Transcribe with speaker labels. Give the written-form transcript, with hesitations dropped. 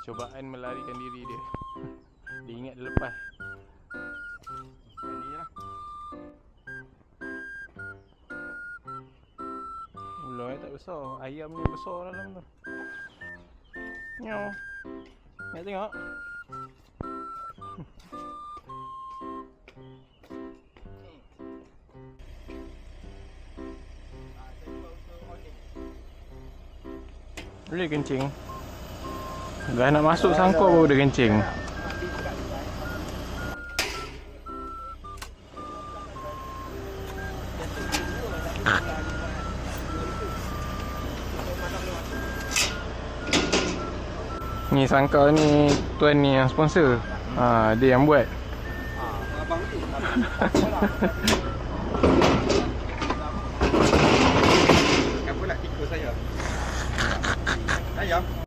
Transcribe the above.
Speaker 1: cubaan melarikan diri dia. Dia ingat dia lepas.
Speaker 2: Ini lah.
Speaker 1: Ular tak besar, ayam ni besar dalam tu. Nyaw. Nak tengok? Boleh kencing. Dah nak masuk sangkar baru dia kencing. Ni sangkar ni tuan ni yang sponsor. Dia yang buat.
Speaker 2: Abang tu. Kenapa nak tikus saya? Ayam.